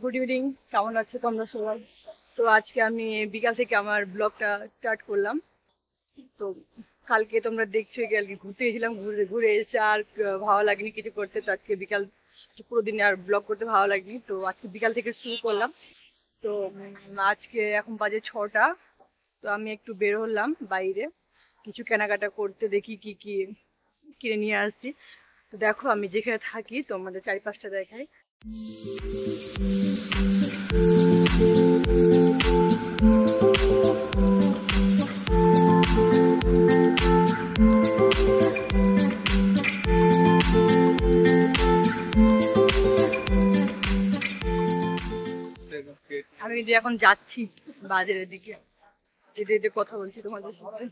Good evening, কেমন আছো তোমরা সবাই? তো আজকে আমি বিকাল থেকে আমার ব্লগটা স্টার্ট করলাম। তো কালকে তোমরা দেখছোই, কালকে ঘুরতে গেছিলাম, ঘুরে ঘুরে এসে আর ভালো লাগেনি কিছু করতে। তো আজকে বিকাল পুরো দিনে আর ব্লগ করতে ভালো লাগেনি, তো আজকে বিকাল থেকে শুরু করলাম। তো আজকে এখন বাজে 6টা। তো আমি একটু বের হলাম বাইরে কিছু কেনাকাটা করতে, দেখি কি কি কিনে নিয়ে আসছি। তো দেখো আমি যেখানে থাকি তোমাদের চারিপাশটা দেখাই। আমি যে এখন যাচ্ছি বাজারের দিকে, যেতে যেতে কথা বলছি তোমাদের সাথে।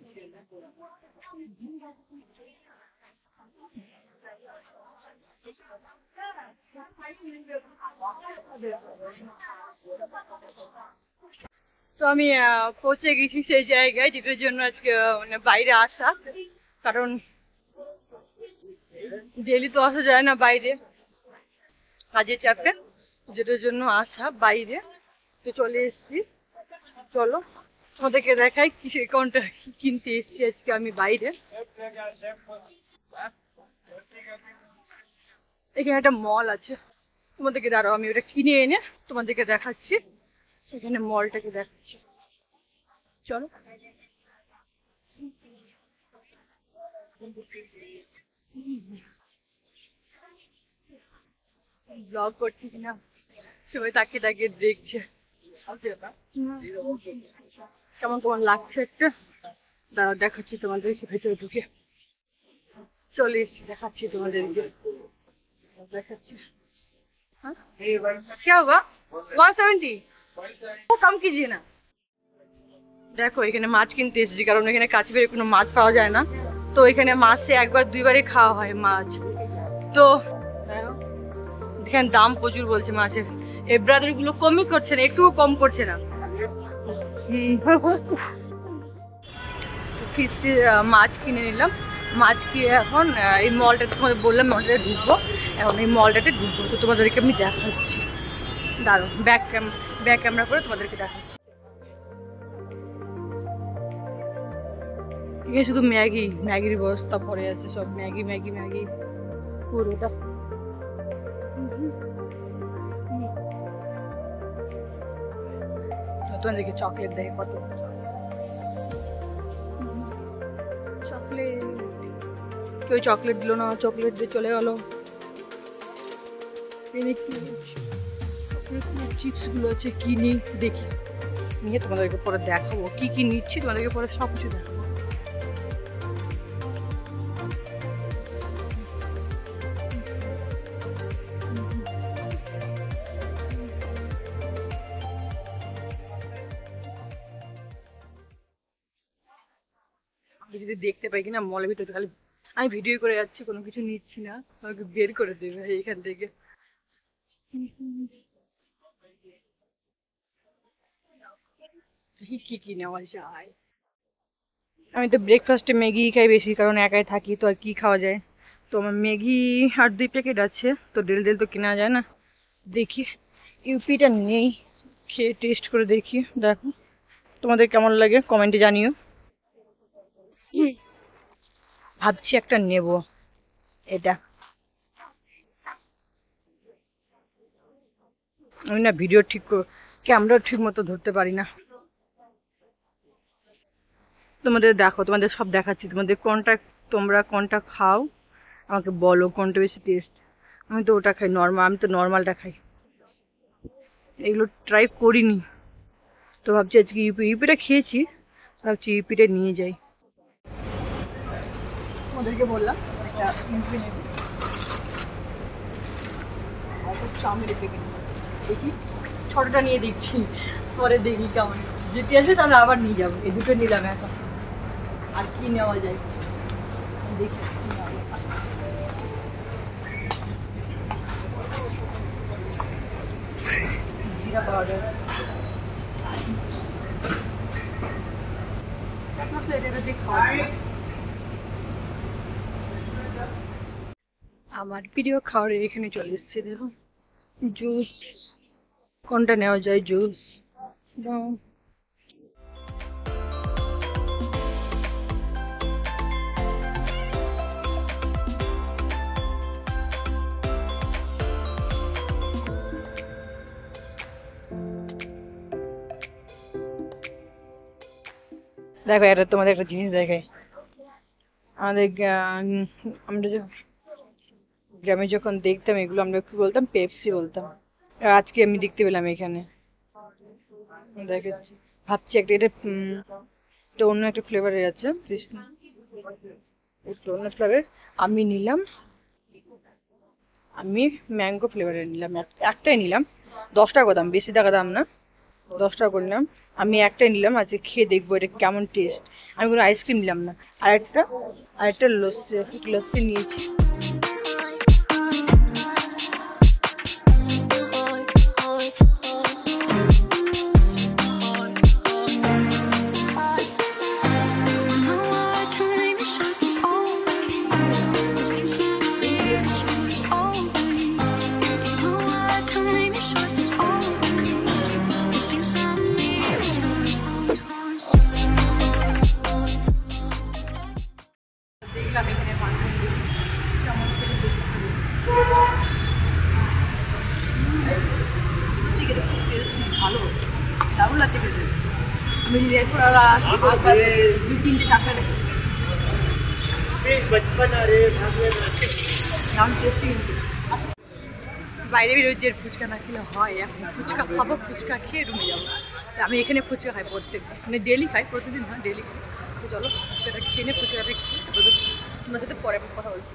তো আমি পৌঁছে গেছি সেই জায়গায় যেটার জন্য আজকে মানে বাইরে আসা। কারণ ডেলি তো আসা যায় না বাইরে, কাজের চাপে, যেটার জন্য আসা বাইরে। তো চলে এসেছি, চলো তোমাদেরকে দেখাই কোনটা কিনতে এসেছি আজকে আমি বাইরে। এখানে একটা মল আছে, তোমাদেরকে দাঁড়াও আমি ওটা কিনে এনে তোমাদেরকে দেখাচ্ছি। এখানে মলটাকে দেখাচ্ছি, চলো। ব্লগ করছি কিনা সবাই তাকিয়ে তাকিয়ে দেখছে। কেমন তোমার লাগছে একটা, দাঁড়াও দেখাচ্ছি তোমাদেরকে ভেতরে ঢুকে। চলে এসছি, দেখাচ্ছি তোমাদেরকে, দেখাচ্ছি। हाँ क्या हुआ? 170 वो कम कीजिए ना। দেখো এখানে মাছ কিনতে এসেছি, কারণ এখানে কাছে বেরে কোনো মাছ পাওয়া যায় না। তো এখানে মাসে একবার দুইবারই খাওয়া হয় মাছ। তো দেখো, এখানে দাম প্রচুর বলছে মাছের। এই ব্রাদার গুলো কমই করছে না, একটুও কম করছে না। ফিস্টে মাছ কিনে নিলাম। মাছ কিনে এখন এই মলটাতে, তোমাদের বললাম মলটাতে ঢুকবো। এখন এই মলটাতে ঢুকবো, তো তোমাদেরকে আমি দেখাচ্ছি। দাঁড়াও ব্যাক ক্যামেরা করে তোমাদেরকে দেখাচ্ছি। এখানে শুধু ম্যাগির বস্তা পড়ে আছে, সব ম্যাগি ম্যাগি ম্যাগি পুরোটা। তোমাদেরকে চকলেট দেখে কত চকলেট, কেউ চকলেট দিল না, চকলেট দিয়ে চলে গেল। চিপস গুলো আছে, কিনি দেখি, নিয়ে তোমাদেরকে পরে দেখাবো কি কি নিচ্ছি, তোমাদেরকে পরে সবকিছু দেখাবো। যদি দেখতে পাই কিনা মলের ভিতরে, খালি আমি ভিডিও করে যাচ্ছি, কোনো কিছু নিচ্ছি না, আমাকে বের করে দেবে এইখান থেকে। কি কি নেওয়া যায়? আমি তো ব্রেকফাস্টে ম্যাগি খাই বেশি, কারণ একাই থাকি তো আর কি খাওয়া যায়। তো আমার ম্যাগি আর 2 প্যাকেট আছে, তো ডেল ডেল তো কেনা যায় না। দেখি ইউপিটা নেই, খেয়ে টেস্ট করে দেখি। দেখো তোমাদের কেমন লাগে কমেন্টে জানিও। ভাবছি একটা নেব, এটা। আমি না ভিডিও ক্যামেরা ঠিক মতো ধরতে পারি না। তোমাদের দেখো, তোমাদের সব দেখাচ্ছি, তোমাদের কোনটা, তোমরা কোনটা খাও আমাকে বলো, কোনটা বেশি টেস্ট। আমি তো ওটা খাই, নর্মাল, আমি তো নর্মালটা খাই, এগুলো ট্রাই করিনি। তো ভাবছি আজকে ইউপিটা খেয়েছি, ভাবছি ইউপিটা নিয়ে যাই। ওদেরকে বললাম একটা ইউপি নেবে, চাউমিনের প্যাকেট দেখি, ছোটটা নিয়ে দেখছি, পরে দেখি কেমন, যেতে আসে তাহলে আবার নিয়ে যাবো। এই দুটো নিলাম এখন, আর কি নেওয়া যায় দেখি। জিরা পাউডার, আমার প্রিয় খাবারের এখানে চলে এসছে, দেখো জুস, কোনটা নেওয়া যায় জুস? দেখো এটা তোমাদের একটা জিনিস দেখাই। আমাদের আমরা যখন গ্রামে যখন দেখতাম এগুলো আমরা কি বলতাম, পেপসি বলতাম। আর আজকে আমি দেখতে পেলাম এখানে, দেখাচ্ছি। ভাবছি একটা এটা এটা অন্য একটা ফ্লেভারের আছে, একটু অন্য ফ্লেভার। আমি নিলাম, আমি ম্যাঙ্গো ফ্লেভারের নিলাম, একটাই নিলাম। 10 টাকা দাম, বেশি টাকা দাম না, 10 টাকা করে নিলাম। আমি একটাই নিলাম, আজকে খেয়ে দেখবো এটা কেমন টেস্ট। আমি কোনো আইসক্রিম নিলাম না। আরেকটা লস্যি, লস্যি নিয়েছি। দেখলাম এখানে ঠিক আছে, খুব টেস্টি, ভালো, দারুণ লাগছে খেতে। আমি এরপর আসছি 2-3-4টা দেখো, দারুণ টেস্টি। কিন্তু বাইরে বেরোচ্ছে ফুচকা না খেলে হয়, এখন ফুচকা খাবো, ফুচকা খেয়ে রুমে যাবো। আমি এখানে ফুচকা খাই প্রত্যেক, মানে ডেলি খাই, প্রতিদিন হয়, ডেলি খাই। তো চলো ফুচকাটা খেয়ে নে, ফুচকাটা খেয়ে তোমার সাথে পরে কথা বলছি।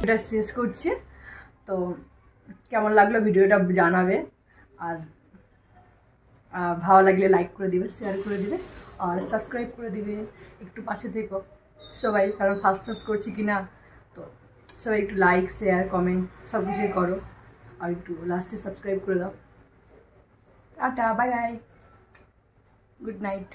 এটা শেষ করছি, তো কেমন লাগলো ভিডিওটা জানাবে। আর ভালো লাগলে লাইক করে দিবে, শেয়ার করে দিবে, আর সাবস্ক্রাইব করে দিবে। একটু পাশে থেকো সবাই, কারণ ফার্স্ট করছি কিনা, তো সবাই একটু লাইক শেয়ার কমেন্ট সব কিছুই করো, আর একটু লাস্টে সাবস্ক্রাইব করে দাও। Tata, bye bye, good night.